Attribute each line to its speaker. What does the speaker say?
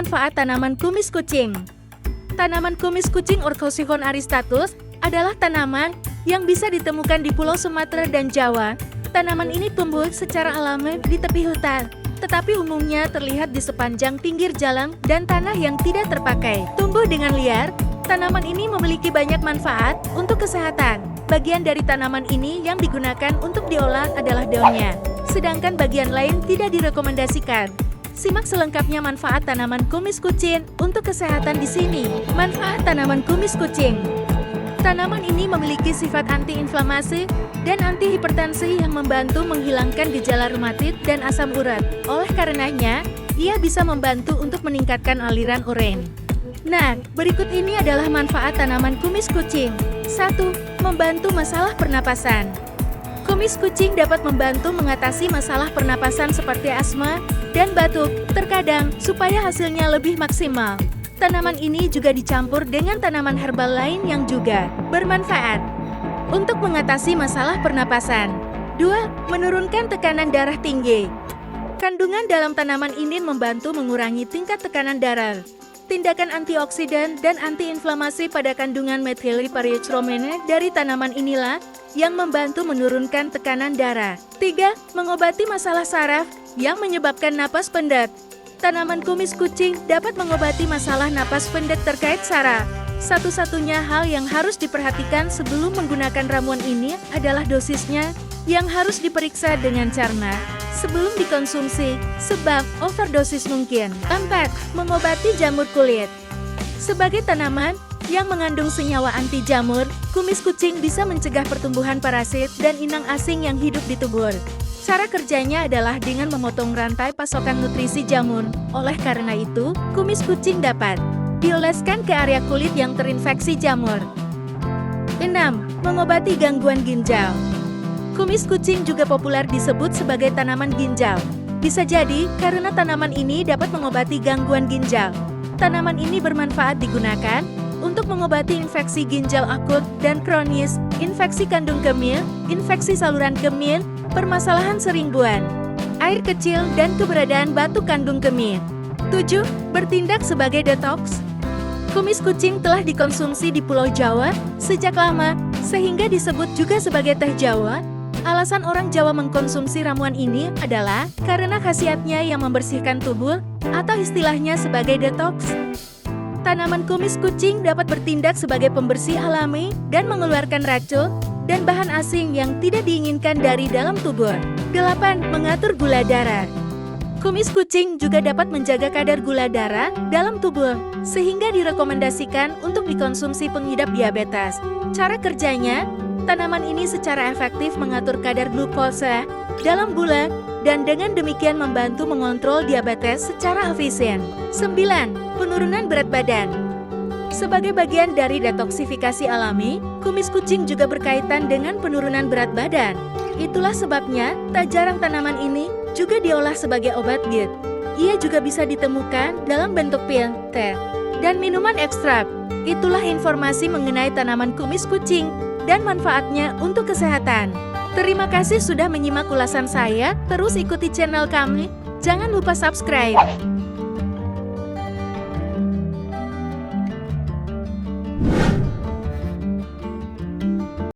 Speaker 1: manfaat tanaman kumis kucing. Tanaman kumis kucing Orchosiphon aristatus adalah tanaman yang bisa ditemukan di Pulau Sumatera dan Jawa. Tanaman ini tumbuh secara alami di tepi hutan, tetapi umumnya terlihat di sepanjang pinggir jalan dan tanah yang tidak terpakai. Tumbuh dengan liar, tanaman ini memiliki banyak manfaat untuk kesehatan. Bagian dari tanaman ini yang digunakan untuk diolah adalah daunnya, sedangkan bagian lain tidak direkomendasikan. Simak selengkapnya manfaat tanaman kumis kucing untuk kesehatan di sini. Manfaat tanaman kumis kucing. Tanaman ini memiliki sifat antiinflamasi dan antihipertensi yang membantu menghilangkan gejala reumatit dan asam urat. Oleh karenanya, ia bisa membantu untuk meningkatkan aliran urin. Nah, berikut ini adalah manfaat tanaman kumis kucing. 1. Membantu masalah pernapasan. Kumis kucing dapat membantu mengatasi masalah pernapasan seperti asma dan batuk, terkadang supaya hasilnya lebih maksimal. Tanaman ini juga dicampur dengan tanaman herbal lain yang juga bermanfaat untuk mengatasi masalah pernapasan. 2. Menurunkan tekanan darah tinggi. Kandungan dalam tanaman ini membantu mengurangi tingkat tekanan darah. Tindakan antioksidan dan antiinflamasi pada kandungan methylpyritromine dari tanaman inilah yang membantu menurunkan tekanan darah. 3. Mengobati masalah saraf yang menyebabkan napas pendek. Tanaman kumis kucing dapat mengobati masalah napas pendek terkait saraf. Satu-satunya hal yang harus diperhatikan sebelum menggunakan ramuan ini adalah dosisnya yang harus diperiksa dengan cermat sebelum dikonsumsi, sebab overdosis mungkin. 4. Mengobati jamur kulit. Sebagai tanaman yang mengandung senyawa anti jamur, kumis kucing bisa mencegah pertumbuhan parasit dan inang asing yang hidup di tubuh. Cara kerjanya adalah dengan memotong rantai pasokan nutrisi jamur. Oleh karena itu, kumis kucing dapat dioleskan ke area kulit yang terinfeksi jamur. 6. Mengobati gangguan ginjal. Kumis kucing juga populer disebut sebagai tanaman ginjal. Bisa jadi karena tanaman ini dapat mengobati gangguan ginjal. Tanaman ini bermanfaat digunakan untuk mengobati infeksi ginjal akut dan kronis, infeksi kandung kemih, infeksi saluran kemih, permasalahan sering buang air kecil, dan keberadaan batu kandung kemih. 7. Bertindak sebagai detox. Kumis kucing telah dikonsumsi di Pulau Jawa sejak lama, sehingga disebut juga sebagai teh Jawa. Alasan orang Jawa mengkonsumsi ramuan ini adalah karena khasiatnya yang membersihkan tubuh, atau istilahnya sebagai detox. Tanaman kumis kucing dapat bertindak sebagai pembersih alami dan mengeluarkan racun dan bahan asing yang tidak diinginkan dari dalam tubuh. 8. Mengatur gula darah. Kumis kucing juga dapat menjaga kadar gula darah dalam tubuh, sehingga direkomendasikan untuk dikonsumsi pengidap diabetes. Cara kerjanya, tanaman ini secara efektif mengatur kadar glukosa dalam gula dan dengan demikian membantu mengontrol diabetes secara efisien. 9. Penurunan berat badan. Sebagai bagian dari detoksifikasi alami, kumis kucing juga berkaitan dengan penurunan berat badan. Itulah sebabnya, tak jarang tanaman ini juga diolah sebagai obat diet. Ia juga bisa ditemukan dalam bentuk pil, teh, dan minuman ekstrak. Itulah informasi mengenai tanaman kumis kucing dan manfaatnya untuk kesehatan. Terima kasih sudah menyimak ulasan saya, terus ikuti channel kami, jangan lupa subscribe.